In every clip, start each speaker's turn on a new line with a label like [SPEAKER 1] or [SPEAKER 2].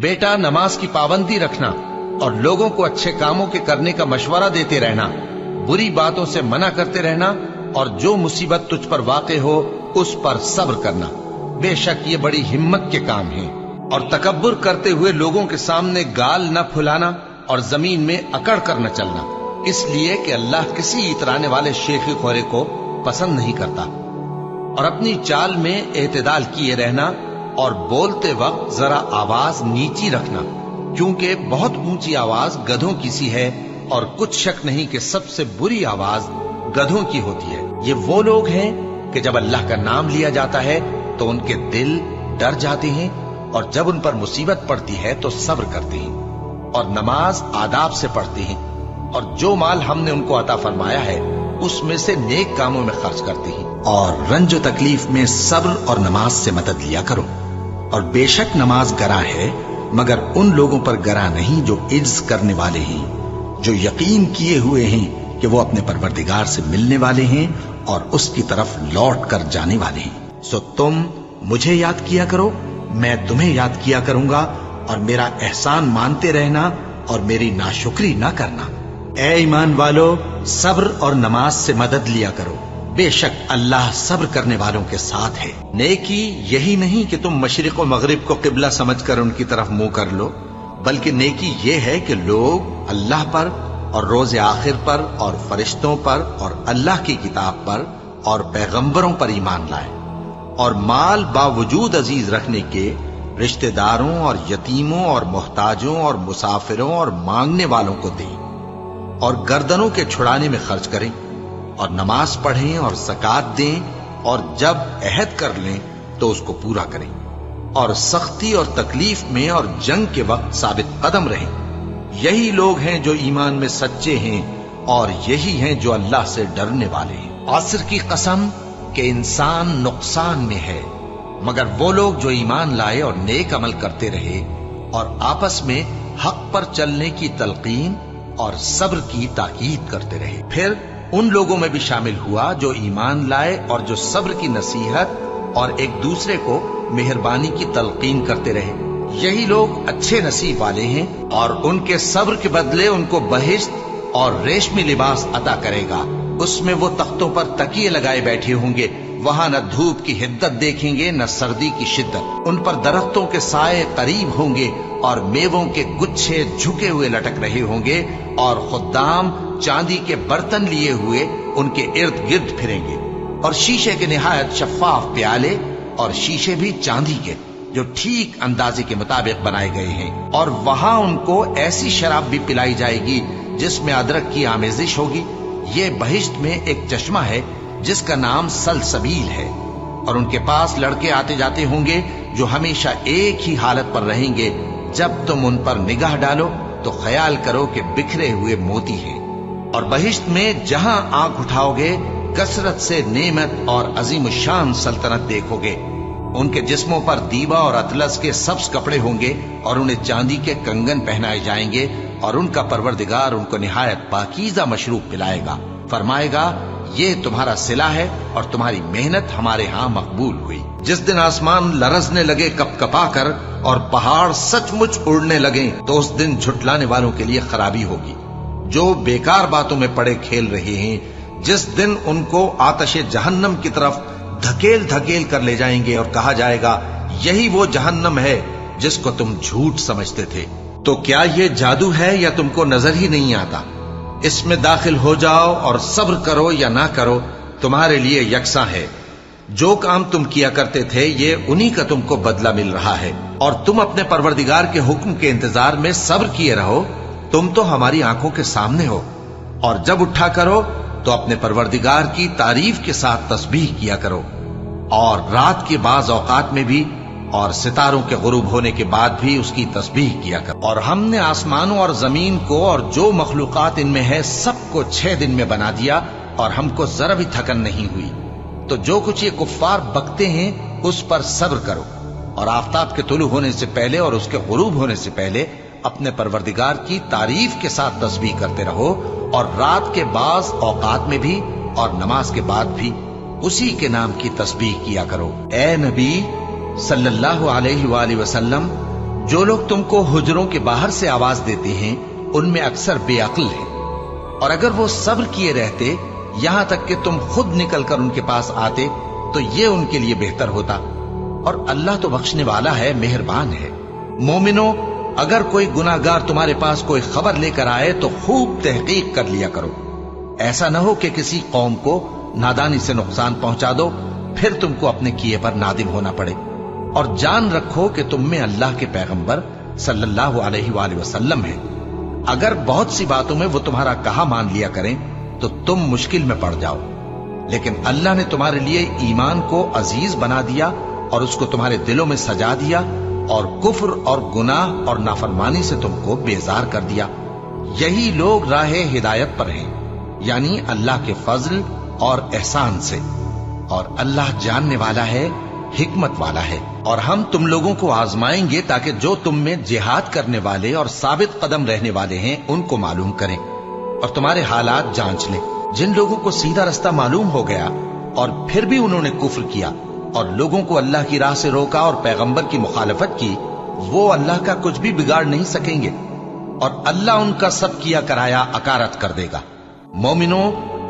[SPEAKER 1] बेटा, नमाज की पाबंदी रखना और लोगों को अच्छे कामों के करने का मशवरा देते रहना, बुरी बातों से मना करते रहना और जो मुसीबत तुझ पर वाक़े हो उस पर सब्र करना। बेशक ये बड़ी हिम्मत के काम हैं। और तकब्बुर करते हुए लोगों के सामने गाल न फुलाना और जमीन में अकड़ कर न चलना, इसलिए कि अल्लाह किसी इतराने वाले शेखी खोरे को पसंद नहीं करता। और अपनी चाल में एतदाल किए रहना और बोलते वक्त जरा आवाज नीची रखना, क्योंकि बहुत ऊंची आवाज गधों की सी है और कुछ शक नहीं कि सबसे बुरी आवाज गधों की होती है। ये वो लोग हैं कि जब अल्लाह का नाम लिया जाता है तो उनके दिल डर जाते हैं और जब उन पर मुसीबत पड़ती है तो सब्र करते हैं और नमाज आदाब से पढ़ते हैं और जो माल हमने उनको अता फरमाया है उसमें से नेक कामों में खर्च करते हैं। और रंज तकलीफ में सब्र और नमाज से मदद लिया करो। और बेशक नमाज गरा है, मगर उन लोगों पर गरा नहीं जो इज्ज करने वाले हैं, जो यकीन किए हुए हैं कि वो अपने परवरदिगार से मिलने वाले हैं और उसकी तरफ लौट कर जाने वाले हैं। सो तुम मुझे याद किया करो, मैं तुम्हें याद किया करूंगा, और मेरा एहसान मानते रहना और मेरी नाशुक्री ना करना। ए ईमान वालो, सब्र और नमाज से मदद लिया करो, बेशक अल्लाह सब्र करने वालों के साथ है। नेकी यही नहीं कि तुम मशरिक और मगरिब को किबला समझकर उनकी तरफ मुंह कर लो, बल्कि नेकी ये है कि लोग अल्लाह पर और रोज़े आखिर पर और फरिश्तों पर और अल्लाह की किताब पर और पैगंबरों पर ईमान लाए और माल बावजूद अजीज रखने के रिश्तेदारों और यतीमों और मोहताजों और मुसाफिरों और मांगने वालों को दें और गर्दनों के छुड़ाने में खर्च करें और नमाज पढ़ें और ज़कात दें और जब अहद कर लें तो उसको पूरा करें और सख्ती और तकलीफ में और जंग के वक्त साबित कदम रहें। यही लोग हैं जो ईमान में सच्चे हैं और यही हैं जो अल्लाह से डरने वाले हैं। असर की कसम कि इंसान नुकसान में है, मगर वो लोग जो ईमान लाए और नेक अमल करते रहे और आपस में हक पर चलने की तलकीन और सब्र की ताकीद करते रहे। फिर उन लोगों में भी शामिल हुआ जो ईमान लाए और जो सब्र की नसीहत और एक दूसरे को मेहरबानी की तलकीन करते रहे। यही लोग अच्छे नसीब वाले हैं और उनके सब्र के बदले उनको बहिश्त और रेशमी लिबास अता करेगा। उसमें वो तख्तों पर तकिए लगाए बैठे होंगे, वहां न धूप की हिद्दत देखेंगे न सर्दी की शिद्दत। उन पर दरख्तों के साए करीब होंगे और मेवों के गुच्छे झुके हुए लटक रहे होंगे और खुद्दाम चांदी के बर्तन लिए हुए उनके इर्द गिर्द फिरेंगे और शीशे के निहायत शफाफ प्याले और शीशे भी चांदी के जो ठीक अंदाजे के मुताबिक बनाए गए हैं। और वहां उनको ऐसी शराब भी पिलाई जाएगी जिसमें अदरक की आमेजिश होगी। ये बहिश्त में एक चश्मा है जिसका नाम सलसबील है और उनके पास लड़के आते जाते होंगे जो हमेशा एक ही हालत पर रहेंगे। जब तुम उन पर निगाह डालो तो ख्याल करो कि बिखरे हुए मोती हैं। और बहिश्त में जहां आंख उठाओगे कसरत से नेमत और अजीम शान सल्तनत देखोगे। उनके जिस्मों पर दीवा और अतलस के सब्ज कपड़े होंगे और उन्हें चांदी के कंगन पहनाए जाएंगे और उनका परवरदिगार उनको निहायत पाकीज़ा मशरूब पिलाएगा। फरमाएगा, ये तुम्हारा सिला है और तुम्हारी मेहनत हमारे यहाँ मकबूल हुई। जिस दिन आसमान लरजने लगे कपकपा कर और पहाड़ सचमुच उड़ने लगे तो उस दिन झुटलाने वालों के लिए खराबी होगी जो बेकार बातों में पड़े खेल रहे हैं। जिस दिन उनको आतशे जहन्नम की तरफ धकेल धकेल कर ले जाएंगे और कहा जाएगा, यही वो जहन्नम है जिसको तुम झूठ समझते थे। तो क्या ये जादू है या तुमको नजर ही नहीं आता? इसमें दाखिल हो जाओ और सब्र करो या ना करो, तुम्हारे लिए यकसा है। जो काम तुम किया करते थे ये उन्हीं का तुमको बदला मिल रहा है और तुम अपने परवरदिगार के हुक्म के इंतजार में सब्र किए रहो। तुम तो हमारी आंखों के सामने हो। और जब उठा करो तो अपने परवरदिगार की तारीफ के साथ तस्बीह किया करो और रात के बाज औकात में भी और सितारों के गुरूब होने के बाद भी उसकी तस्बीह किया करो। और हमने आसमानों और जमीन को और जो मखलूकात इनमें है सबको 6 दिन में बना दिया और हमको जरा भी थकन नहीं हुई। तो जो कुछ ये कुफ्फार बकते हैं उस पर सब्र करो और आफताब के तुलू होने से पहले और उसके गुरूब होने से पहले अपने परवरदिगार की तारीफ के साथ तस्बीह करते रहो और रात के बाज औकात में भी और नमाज के बाद भी उसी के नाम की तस्बीह किया करो। ए नबी सल्लल्लाहु अलैहि वसल्लम, जो लोग तुमको हुजरों के बाहर से आवाज देते हैं उनमें अक्सर बेअक्ल हैं, और अगर वो सब्र किए रहते यहां तक कि तुम खुद निकलकर उनके पास आते तो ये उनके लिए बेहतर होता। और अल्लाह तो बख्शने वाला है, मेहरबान है। मोमिनो, अगर कोई गुनाहगार तुम्हारे पास कोई खबर लेकर आए तो खूब तहकीक कर लिया करो। ऐसा न हो कि किसी कौम को नादानी से नुकसान पहुंचा दो, फिर तुमको अपने किए पर नादिम होना पड़े। और जान रखो कि तुम में अल्लाह के पैगंबर सल्लल्लाहु अलैहि वसल्लम है। अगर बहुत सी बातों में वो तुम्हारा कहा मान लिया करें तो तुम मुश्किल में पड़ जाओ, लेकिन अल्लाह ने तुम्हारे लिए ईमान को अजीज बना दिया और उसको तुम्हारे दिलों में सजा दिया, और कुफ्र और गुनाह और नाफरमानी से तुमको बेजार कर दिया। यही लोग राहे हिदायत पर हैं, यानी अल्लाह के फजल और एहसान से। और अल्लाह जानने वाला है, हिकमत वाला है। और हम तुम लोगों को आजमाएंगे ताकि जो तुम में जिहाद करने वाले और साबित कदम रहने वाले हैं उनको मालूम करें और तुम्हारे हालात जांच लें। जिन लोगों को सीधा रास्ता मालूम हो गया और फिर भी उन्होंने कुफ्र किया और लोगों को अल्लाह की राह से रोका और पैगंबर की मुखालफत की, वो अल्लाह का कुछ भी बिगाड़ नहीं सकेंगे और अल्लाह उनका सब किया कराया अकारत कर देगा। मोमिनो,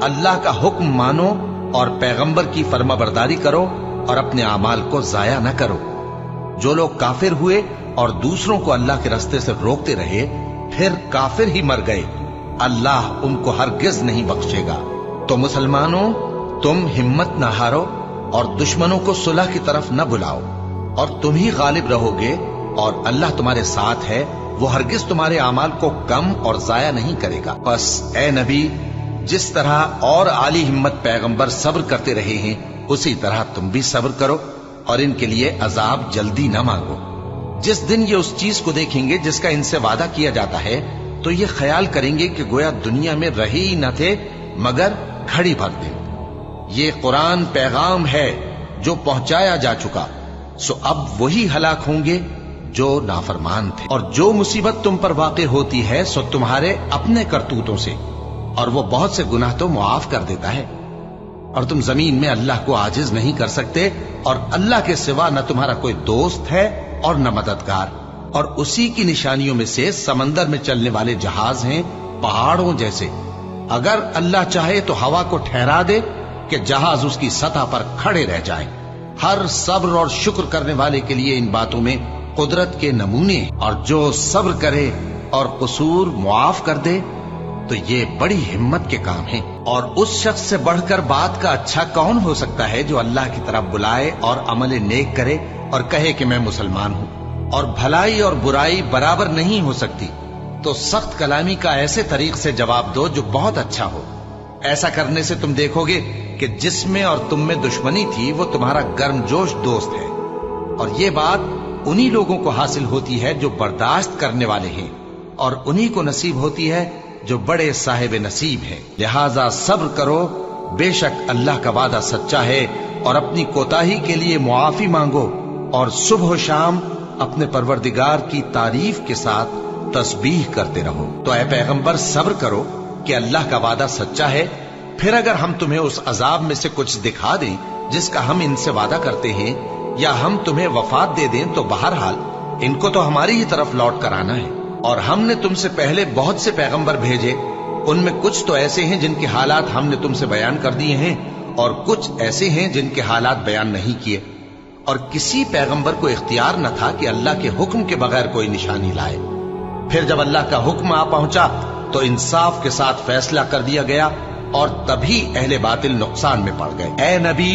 [SPEAKER 1] अल्लाह का हुक्म मानो और पैगंबर की फर्माबरदारी करो और अपने आमाल को जाया न करो। जो लोग काफिर हुए और दूसरों को अल्लाह के रास्ते से रोकते रहे फिर काफिर ही मर गए, अल्लाह उनको हरगिज नहीं बख्शेगा। तो मुसलमानों, तुम हिम्मत न हारो और दुश्मनों को सुलह की तरफ न बुलाओ, और तुम ही गालिब रहोगे और अल्लाह तुम्हारे साथ है। वो हरगिज तुम्हारे आमाल को कम और जाया नहीं करेगा। बस ए नबी, जिस तरह और आली हिम्मत पैगंबर सब्र करते रहे हैं उसी तरह तुम भी सब्र करो और इनके लिए अजाब जल्दी न मांगो। जिस दिन ये उस चीज को देखेंगे जिसका इनसे वादा किया जाता है तो ये ख्याल करेंगे कि गोया दुनिया में रहे ही न थे मगर घड़ी भर दिन। ये कुरान पैगाम है जो पहुंचाया जा चुका, सो अब वही हलाक होंगे जो नाफरमान थे। और जो मुसीबत तुम पर वाक़े होती है सो तुम्हारे अपने करतूतों से, और वो बहुत से गुनाह तो मुआफ कर देता है। और तुम जमीन में अल्लाह को आजिज नहीं कर सकते, और अल्लाह के सिवा न तुम्हारा कोई दोस्त है और न मददगार। और उसी की निशानियों में से समंदर में चलने वाले जहाज हैं पहाड़ों जैसे। अगर अल्लाह चाहे तो हवा को ठहरा दे कि जहाज उसकी सतह पर खड़े रह जाए। हर सब्र और शुक्र करने वाले के लिए इन बातों में कुदरत के नमूने, और जो सब्र करे और कसूर मुआफ कर दे तो ये बड़ी हिम्मत के काम है। और उस शख्स से बढ़कर बात का अच्छा कौन हो सकता है जो अल्लाह की तरफ बुलाए और अमल नेक करे और कहे कि मैं मुसलमान हूँ। और भलाई और बुराई बराबर नहीं हो सकती, तो सख्त कलामी का ऐसे तरीक से जवाब दो जो बहुत अच्छा हो। ऐसा करने से तुम देखोगे कि जिसमें और तुम में दुश्मनी थी वो तुम्हारा गर्मजोश दोस्त है। और ये बात उन्हीं लोगों को हासिल होती है जो बर्दाश्त करने वाले हैं, और उन्हीं को नसीब होती है जो बड़े साहिब नसीब है। लिहाजा सब्र करो, बेशक अल्लाह का वादा सच्चा है, और अपनी कोताही के लिए मुआफी मांगो और सुबह शाम अपने परवरदिगार की तारीफ के साथ तस्बीह करते रहो। तो ऐ पैगंबर, सब्र करो कि अल्लाह का वादा सच्चा है। फिर अगर हम तुम्हें उस अजाब में से कुछ दिखा दें जिसका हम इनसे वादा करते हैं, या हम तुम्हें वफात दे दें, तो बहरहाल इनको तो हमारी ही तरफ लौट कर आना है। और हमने तुमसे पहले बहुत से पैगंबर भेजे, उनमें कुछ तो ऐसे हैं जिनके हालात हमने तुमसे बयान कर दिए हैं, और कुछ ऐसे हैं जिनके हालात बयान नहीं किए। और किसी पैगंबर को इख्तियार न था कि अल्लाह के हुक्म के बगैर कोई निशानी लाए। फिर जब अल्लाह का हुक्म आ पहुंचा तो इंसाफ के साथ फैसला कर दिया गया, और तभी अहले बातिल नुकसान में पड़ गए। ए नबी,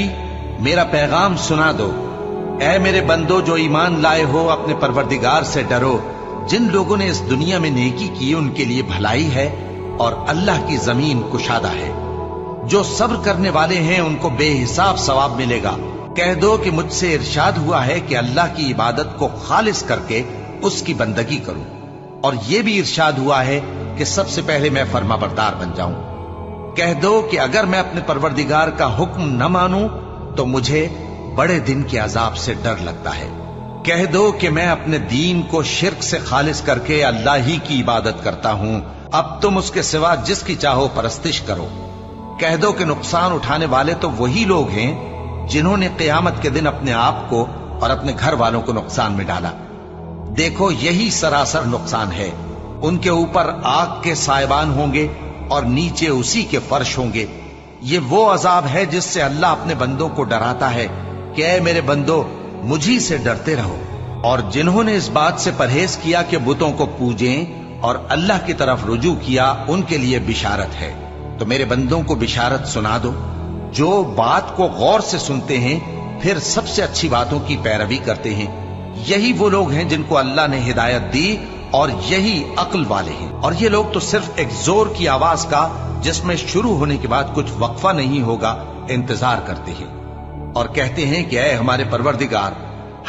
[SPEAKER 1] मेरा पैगाम सुना दो। ए मेरे बंदो जो ईमान लाए हो, अपने परवरदिगार से डरो। जिन लोगों ने इस दुनिया में नेकी की उनके लिए भलाई है, और अल्लाह की जमीन कुशादा है। जो सब्र करने वाले हैं उनको बेहिसाब सवाब मिलेगा। कह दो कि मुझसे इरशाद हुआ है कि अल्लाह की इबादत को खालिस करके उसकी बंदगी करूं, और यह भी इरशाद हुआ है कि सबसे पहले मैं फर्माबरदार बन जाऊं। कह दो कि अगर मैं अपने परवरदिगार का हुक्म न मानूं तो मुझे बड़े दिन के अजाब से डर लगता है। कह दो कि मैं अपने दीन को शिर्क से खालिस करके अल्लाह ही की इबादत करता हूं, अब तुम उसके सिवा जिसकी चाहो परस्तिश करो। कह दो कि नुकसान उठाने वाले तो वही लोग हैं जिन्होंने क़यामत के दिन अपने आप को और अपने घर वालों को नुकसान में डाला। देखो यही सरासर नुकसान है। उनके ऊपर आग के साइबान होंगे और नीचे उसी के फर्श होंगे। ये वो अजाब है जिससे अल्लाह अपने बंदों को डराता है कि ऐ मेरे बंदो, मुझी से डरते रहो। और जिन्होंने इस बात से परहेज किया कि बुतों को पूजें और अल्लाह की तरफ रुजू किया, उनके लिए बिशारत है। तो मेरे बंदों को बिशारत सुना दो, जो बात को गौर से सुनते हैं फिर सबसे अच्छी बातों की पैरवी करते हैं। यही वो लोग हैं जिनको अल्लाह ने हिदायत दी और यही अक्ल वाले हैं। और ये लोग तो सिर्फ एक जोर की आवाज का, जिसमें शुरू होने के बाद कुछ वक्फा नहीं होगा, इंतजार करते हैं और कहते हैं कि ऐ हमारे परवरदिगार,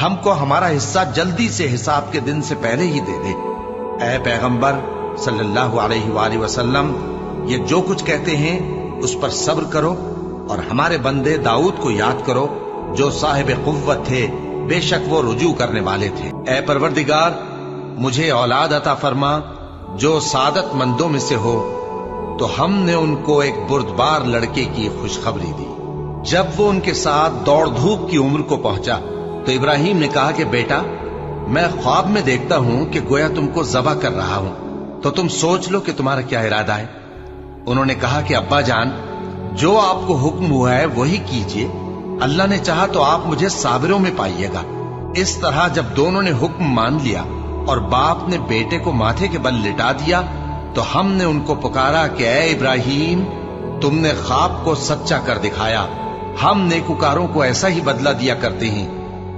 [SPEAKER 1] हमको हमारा हिस्सा जल्दी से हिसाब के दिन से पहले ही दे दे। ऐ पैगंबर सल्लल्लाहु अलैहि वसल्लम, ये जो कुछ कहते हैं उस पर सब्र करो और हमारे बंदे दाऊद को याद करो, जो साहिब कुव्वत थे, बेशक वो रुजू करने वाले थे। ऐ परवरदिगार, मुझे औलाद अता फरमा जो सादत मंदों में से हो। तो हमने उनको एक बुर्दबार लड़के की खुशखबरी दी। जब वो उनके साथ दौड़ धूप की उम्र को पहुंचा तो इब्राहिम ने कहा कि बेटा, मैं ख्वाब में देखता हूं कि गोया तुमको ज़बह कर रहा हूं, तो तुम सोच लो कि तुम्हारा क्या इरादा है। उन्होंने कहा कि अब्बा जान, जो आपको हुक्म हुआ है वही कीजिए। अल्लाह ने चाहा तो आप मुझे साबिरों में पाइएगा। इस तरह जब दोनों ने हुक्म मान लिया और बाप ने बेटे को माथे के बल लिटा दिया, तो हमने उनको पुकारा कि ऐ इब्राहिम, तुमने ख्वाब को सच्चा कर दिखाया। हम नेकुकारों को ऐसा ही बदला दिया करते हैं।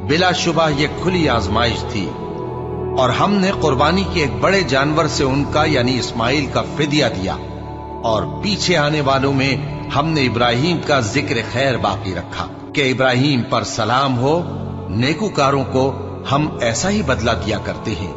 [SPEAKER 1] बिलाशुबा ये खुली आजमाइश थी और हमने कुर्बानी के एक बड़े जानवर से उनका यानी इस्माइल का फिदिया दिया। और पीछे आने वालों में हमने इब्राहिम का जिक्र खैर बाकी रखा कि इब्राहिम पर सलाम हो। नेकुकारों को हम ऐसा ही बदला दिया करते हैं।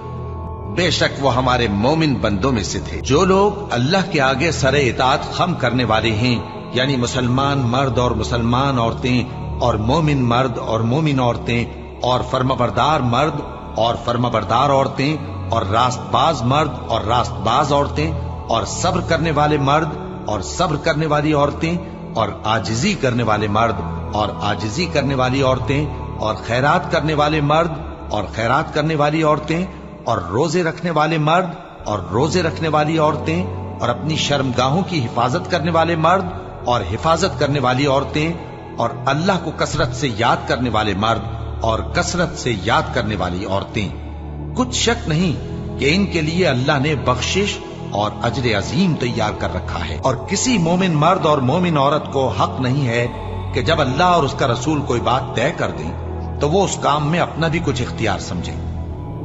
[SPEAKER 1] बेशक वो हमारे मोमिन बंदों में से थे। जो लोग अल्लाह के आगे सरे इताअत खम करने वाले हैं, यानी मुसलमान मर्द और मुसलमान औरतें और मोमिन मर्द और मोमिन औरतें और फर्माबरदार मर्द और फर्माबरदार औरतें और रास्तबाज मर्द और रास्तबाज औरतें और सब्र करने वाले मर्द और सब्र करने वाली औरतें और आजिजी करने वाले मर्द और आजिजी करने वाली औरतें और खैरात करने वाले मर्द और खैरात करने वाली औरतें और रोजे रखने वाले मर्द और रोजे रखने वाली औरतें और अपनी शर्मगाहों की हिफाजत करने वाले मर्द और हिफाजत करने वाली औरतें और अल्लाह को कसरत से याद करने वाले मर्द और कसरत से याद करने वाली औरतें। कुछ शक नहीं कि इनके लिए अल्लाह ने बख्शिश और अजर अजीम तैयार कर रखा है। और किसी मोमिन मर्द और मोमिन औरत को हक नहीं है कि जब अल्लाह और उसका रसूल कोई बात तय कर दें तो वो उस काम में अपना भी कुछ इख्तियार समझे।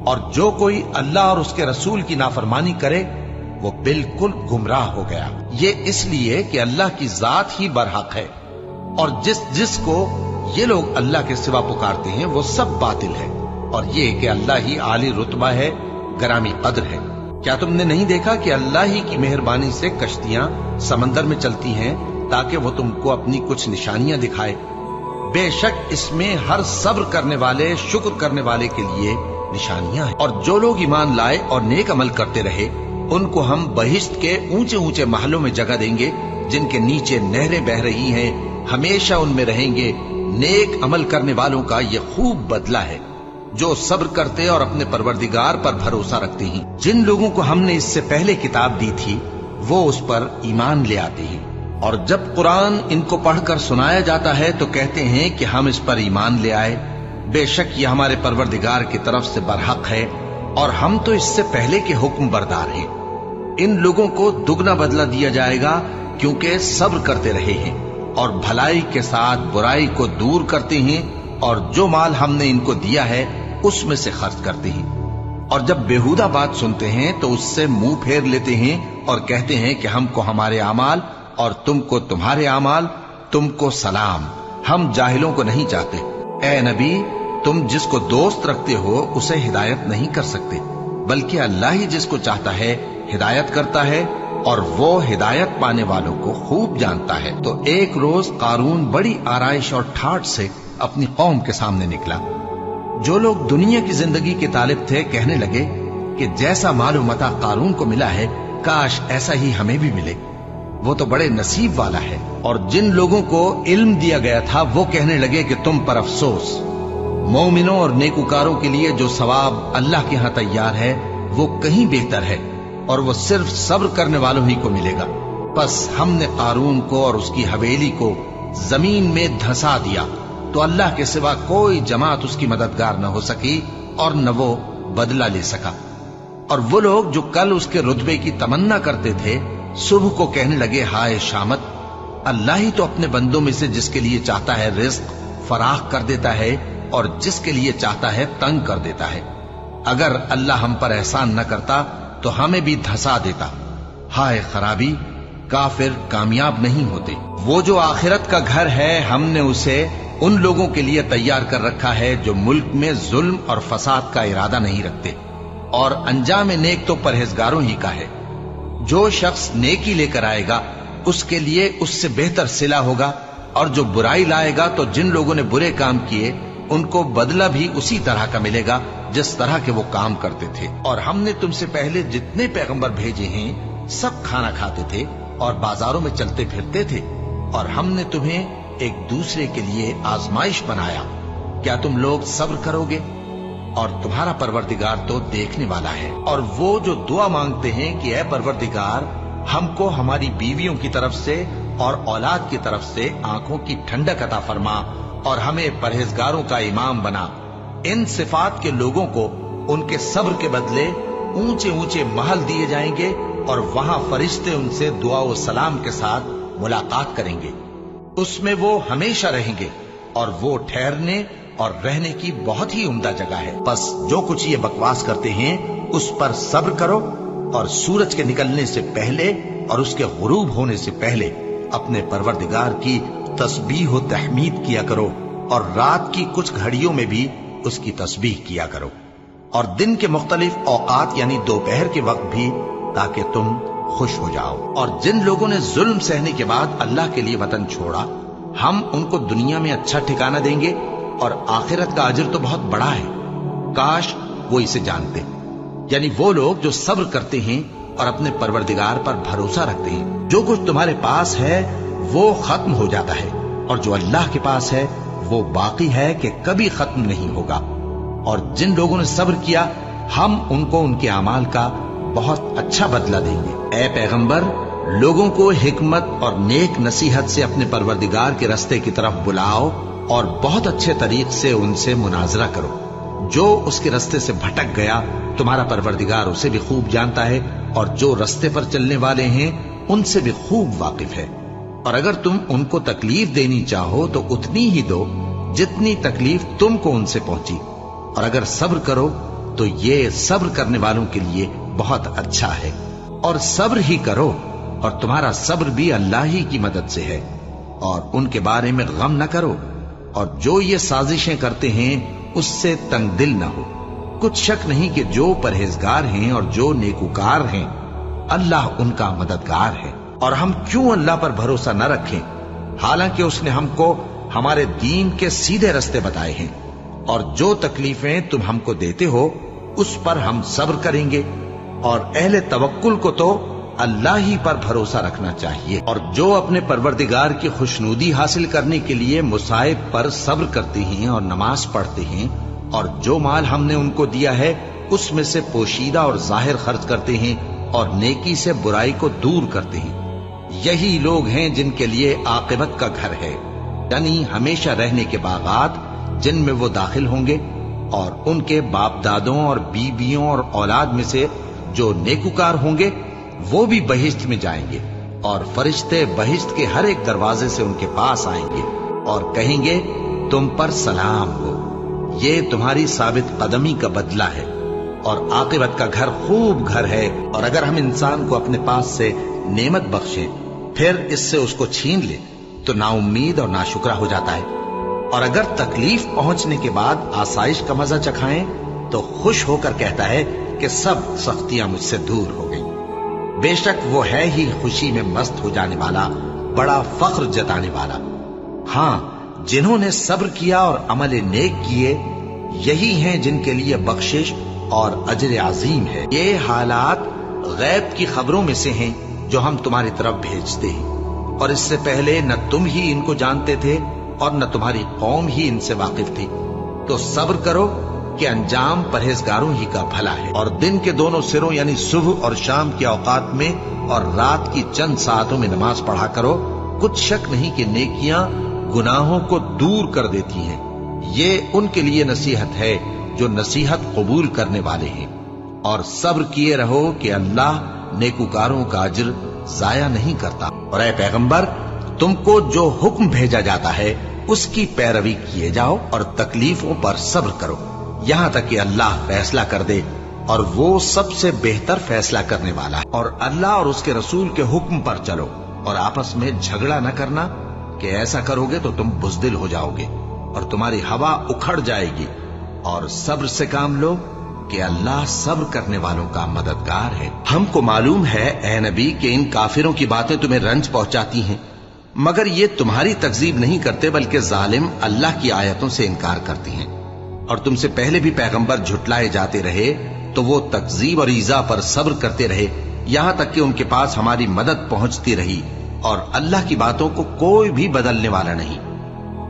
[SPEAKER 1] और जो कोई अल्लाह और उसके रसूल की नाफरमानी करे वो बिल्कुल गुमराह हो गया। ये इसलिए कि अल्लाह की जात ही बरहक है और जिसको ये लोग अल्लाह के सिवा पुकारते हैं वो सब बातिल है। और ये कि अल्लाह ही आली रुतबा है, गरामी कद्र है। क्या तुमने नहीं देखा कि अल्लाह ही की मेहरबानी से कश्तियां समंदर में चलती हैं ताकि वो तुमको अपनी कुछ निशानियां दिखाए। बेशक इसमें हर सब्र करने वाले, शुक्र करने वाले के लिए निशानियां हैं। और जो लोग ईमान लाए और नेक अमल करते रहे, उनको हम बहिश्त के ऊंचे ऊंचे महलों में जगह देंगे जिनके नीचे नहरें बह रही हैं, हमेशा उनमें रहेंगे। नेक अमल करने वालों का ये खूब बदला है जो सब्र करते और अपने परवरदिगार पर भरोसा रखते हैं। जिन लोगों को हमने इससे पहले किताब दी थी वो उस पर ईमान ले आते हैं। और जब कुरान इनको पढ़कर सुनाया जाता है तो कहते हैं कि हम इस पर ईमान ले आए। बेशक ये हमारे परवरदिगार की तरफ से बरहक है और हम तो इससे पहले के हुक्म बरदार हैं। इन लोगों को दुगना बदला दिया जाएगा क्योंकि सब्र करते रहे हैं और भलाई के साथ बुराई को दूर करते हैं और जो माल हमने इनको दिया है उसमें से खर्च करते हैं। और जब बेहुदा बात सुनते हैं तो उससे मुंह फेर लेते हैं और कहते हैं कि हमको हमारे आमाल और तुमको तुम्हारे आमाल, तुमको सलाम, हम जाहिलों को नहीं चाहते। ए नबी, तुम जिसको दोस्त रखते हो उसे हिदायत नहीं कर सकते, बल्कि अल्लाह ही जिसको चाहता है हिदायत करता है और वो हिदायत पाने वालों को खूब जानता है। तो एक रोज कारून बड़ी आराइश और ठाठ से अपनी कौम के सामने निकला। जो लोग दुनिया की जिंदगी के तालिब थे कहने लगे कि जैसा मालूम मता कारून को मिला है, काश ऐसा ही हमें भी मिले, वो तो बड़े नसीब वाला है। और जिन लोगों को इल्म दिया गया था वो कहने लगे कि तुम पर अफसोस, मोमिनों और नेकुकारों के लिए जो सवाब अल्लाह के यहाँ तैयार है वो कहीं बेहतर है, और वो सिर्फ सब्र करने वालों ही को मिलेगा। बस हमने कारून को और उसकी हवेली को जमीन में धंसा दिया, तो अल्लाह के सिवा कोई जमात उसकी मददगार न हो सकी और न वो बदला ले सका। और वो लोग जो कल उसके रुतबे की तमन्ना करते थे, सुबह को कहने लगे, हाय शामत, अल्लाह ही तो अपने बंदों में से जिसके लिए चाहता है रिज्क फराख कर देता है और जिसके लिए चाहता है तंग कर देता है। अगर अल्लाह हम पर एहसान न करता तो हमें भी धंसा देता। हाय खराबी, काफिर कामयाब नहीं होते। वो जो आखिरत का घर है हमने उसे उन लोगों के लिए तैयार कर रखा है जो मुल्क में जुल्म और फसाद का इरादा नहीं रखते, और अंजाम नेक तो परहेजगारों ही का है। जो शख्स नेकी लेकर आएगा उसके लिए उससे बेहतर सिला होगा, और जो बुराई लाएगा तो जिन लोगों ने बुरे काम किए उनको बदला भी उसी तरह का मिलेगा जिस तरह के वो काम करते थे। और हमने तुमसे पहले जितने पैगंबर भेजे हैं सब खाना खाते थे और बाजारों में चलते फिरते थे, और हमने तुम्हें एक दूसरे के लिए आजमाइश बनाया। क्या तुम लोग सब्र करोगे? और तुम्हारा परवरदिगार तो देखने वाला है। और वो जो दुआ मांगते हैं कि ऐ परवरदिगार, हमको हमारी बीवियों की तरफ से और औलाद की तरफ से आंखों की ठंडक अता फरमा और हमें परहेजगारों का इमाम बना। इन सिफात के लोगों को उनके सब्र के बदले ऊंचे ऊंचे महल दिए जाएंगे, और वहां फरिश्ते उनसे दुआ व सलाम के साथ मुलाकात करेंगे। उसमें वो हमेशा रहेंगे, और वो ठहरने और रहने की बहुत ही उम्दा जगह है। बस जो कुछ ये बकवास करते हैं उस पर सब्र करो, और सूरज के निकलने से पहले और उसके गुरूब होने से पहले अपने परवरदिगार की तस्बीह व तहमीद किया करो, और रात की कुछ घड़ियों में भी उसकी तस्बीह किया करो, और दिन के मुख्तलिफ औकात यानी दोपहर के वक्त भी, ताकि तुम खुश हो जाओ। और जिन लोगों ने जुल्म सहने के बाद अल्लाह के लिए वतन छोड़ा, हम उनको दुनिया में अच्छा ठिकाना देंगे, और आखिरत का अजर तो बहुत बड़ा है। काश वो इसे जानते। यानी वो लोग जो सब्र करते हैं और अपने परवरदिगार पर भरोसा रखते हैं। जो कुछ तुम्हारे पास है वो खत्म हो जाता है, और जो अल्लाह के पास है वो बाकी है कि कभी खत्म नहीं होगा। और जिन लोगों ने सब्र किया हम उनको उनके अमाल का बहुत अच्छा बदला देंगे। ऐ पैगंबर, लोगों को हिकमत और नेक नसीहत से अपने परवरदिगार के रास्ते की तरफ बुलाओ, और बहुत अच्छे तरीक से उनसे मुनाजरा करो। जो उसके रास्ते से भटक गया तुम्हारा परवरदिगार उसे भी खूब जानता है, और जो रास्ते पर चलने वाले हैं उनसे भी खूब वाकिफ है। और अगर तुम उनको तकलीफ देनी चाहो तो उतनी ही दो जितनी तकलीफ तुमको उनसे पहुंची, और अगर सब्र करो तो ये सब्र करने वालों के लिए बहुत अच्छा है। और सब्र ही करो, और तुम्हारा सब्र भी अल्लाह ही की मदद से है, और उनके बारे में गम न करो, और जो ये साजिशें करते हैं उससे तंग दिल न हो। कुछ शक नहीं कि जो परहेजगार हैं और जो नेकुकार हैं अल्लाह उनका मददगार है। और हम क्यों अल्लाह पर भरोसा न रखें, हालांकि उसने हमको हमारे दीन के सीधे रास्ते बताए हैं। और जो तकलीफें तुम हमको देते हो उस पर हम सब्र करेंगे, और अहले तवक्कुल को तो अल्लाह ही पर भरोसा रखना चाहिए। और जो अपने परवरदिगार की खुशनूदी हासिल करने के लिए मुसाइब पर सब्र करते हैं और नमाज पढ़ते हैं, और जो माल हमने उनको दिया है उसमें से पोशीदा और जाहिर खर्च करते हैं, और नेकी से बुराई को दूर करते हैं, यही लोग हैं जिनके लिए आकिबत का घर है, यानी हमेशा रहने के बागात जिनमें वो दाखिल होंगे। और उनके बाप दादों और बीबियों और औलाद में से जो नेकुकार होंगे वो भी बहिश्त में जाएंगे, और फरिश्ते बहिश्त के हर एक दरवाजे से उनके पास आएंगे और कहेंगे तुम पर सलाम हो, ये तुम्हारी साबित कदमी का बदला है, और आकिबत का घर खूब घर है। और अगर हम इंसान को अपने पास से नेमत बख्शें फिर इससे उसको छीन ले तो नाउम्मीद और नाशुक्रा हो जाता है, और अगर तकलीफ पहुंचने के बाद आसाइश का मजा चखाएं तो खुश होकर कहता है कि सब सख्तियां मुझसे दूर हो गई। बेशक वो है ही खुशी में मस्त हो जाने वाला, बड़ा फख्र जताने वाला। हाँ, जिन्होंने सब्र किया और अमल नेक किए यही हैं जिनके लिए बख्शिश और अजर अजीम है। ये हालात गैब की खबरों में से हैं जो हम तुम्हारी तरफ भेजते हैं, और इससे पहले न तुम ही इनको जानते थे और न तुम्हारी कौम ही इनसे वाकिफ थी। तो सब्र करो कि अंजाम परहेजगारों ही का भला है। और दिन के दोनों सिरों यानी सुबह और शाम के औकात में और रात की चंद सातों में नमाज पढ़ा करो। कुछ शक नहीं कि नेकियां गुनाहों को दूर कर देती हैं। ये उनके लिए नसीहत है जो नसीहत कबूल करने वाले हैं। और सब्र किए रहो कि अल्लाह नेकुकारों का अज्र जाया नहीं करता। और ऐ पैगंबर, तुमको जो हुक्म भेजा जाता है उसकी पैरवी किए जाओ और तकलीफों पर सब्र करो, यहां तक कि अल्लाह फैसला कर दे, और वो सबसे बेहतर फैसला करने वाला है। और अल्लाह और उसके रसूल के हुक्म पर चलो और आपस में झगड़ा न करना, कि ऐसा करोगे तो तुम बुज़दिल हो जाओगे और तुम्हारी हवा उखड़ जाएगी। और सब्र से काम लो कि अल्लाह सब्र करने वालों का मददगार है। हमको मालूम है ए नबी कि इन काफिरों की बातें तुम्हें रंज पहुंचाती हैं, मगर ये तुम्हारी तकजीब नहीं करते, बल्कि जालिम अल्लाह की आयतों से इनकार करती हैं। और तुमसे पहले भी पैगंबर झुटलाए जाते रहे तो वो तकजीब और ईजा पर सब्र करते रहे, यहां तक कि उनके पास हमारी मदद पहुंचती रही। और अल्लाह की बातों को कोई भी बदलने वाला नहीं।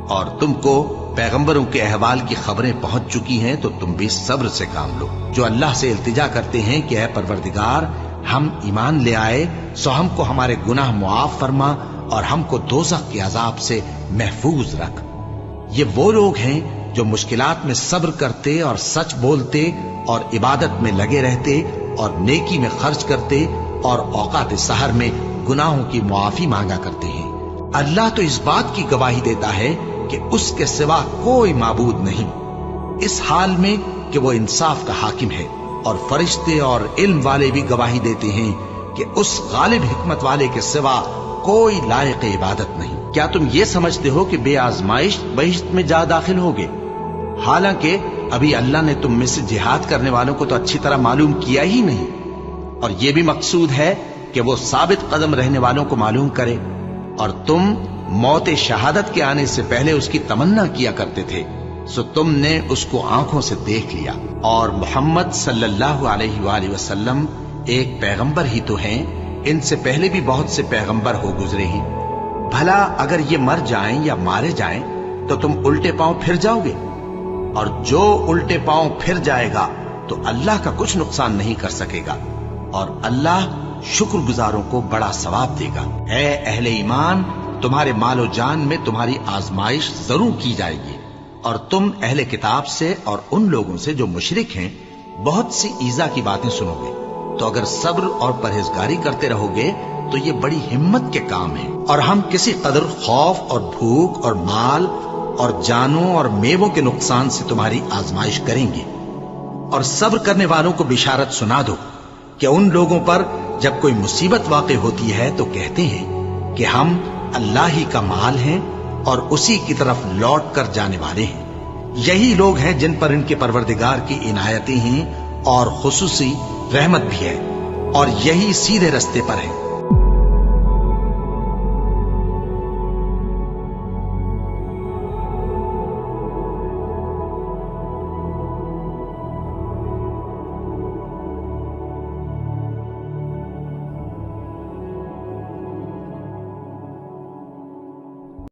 [SPEAKER 1] और तुमको पैगंबरों के अहवाल की खबरें पहुंच चुकी हैं, तो तुम भी सब्र से काम लो। जो अल्लाह से इल्तिजा करते हैं कि ऐ परवरदिगार, हम ईमान ले आए सो हमको हमारे गुनाह मुआफ फरमा और हमको दोज़ख के अजाब से महफूज रख। ये वो लोग हैं जो मुश्किलात में सब्र करते और सच बोलते और इबादत में लगे रहते और नेकी में खर्च करते और औकात सहर में गुनाहों की मुआफी मांगा करते हैं। अल्लाह तो इस बात की गवाही देता है कि उसके सिवा कोई माबूद नहीं, इस हाल में कि वो इंसाफ का हाकिम है। और फरिश्ते और इल्म वाले भी गवाही देते हैं कि उस गालिब हिकमत वाले के सिवा कोई लायक इबादत नहीं। क्या तुम ये समझते हो कि बेआजमाइश बहिश्त में जा दाखिल होगे? हालांकि अभी अल्लाह ने तुम में से जिहाद करने वालों को तो अच्छी तरह मालूम किया ही नहीं। और ये भी मकसूद है कि वो साबित कदम रहने वालों को मालूम करे। और तुम मौत शहादत के आने से पहले उसकी तमन्ना किया करते थे, सो तुमने उसको आंखों से देख लिया। और मोहम्मद सल्लल्लाहु अलैहि वसल्लम एक पैगंबर ही तो हैं, इनसे पहले भी बहुत से पैगंबर हो गुजरे ही। भला अगर ये मर जाएं या मारे जाएं तो तुम उल्टे पांव फिर जाओगे? और जो उल्टे पांव फिर जाएगा तो अल्लाह का कुछ नुकसान नहीं कर सकेगा, और अल्लाह शुक्रगुजारों को बड़ा सवाब देगा। ऐ अहले ईमान, तुम्हारे मालो जान में तुम्हारी आजमाइश जरूर की जाएगी, और तुम अहले किताब से और उन लोगों से जो मुशरिक हैं बहुत सी ईजा की बातें सुनोगे। तो अगर सब्र और परहेजगारी करते रहोगे तो ये बड़ी हिम्मत के काम है। और हम किसी कदर खौफ और भूख और माल और जानों और मेवों के नुकसान से तुम्हारी आजमाइश करेंगे। और सब्र करने वालों को बिशारत सुना दो कि उन लोगों पर जब कोई मुसीबत वाक़ई होती है तो कहते हैं कि हम अल्लाह ही का माल हैं और उसी की तरफ लौट कर जाने वाले हैं। यही लोग हैं जिन पर इनके परवरदिगार की इनायतें हैं और खुसूसी रहमत भी है, और यही सीधे रस्ते पर है।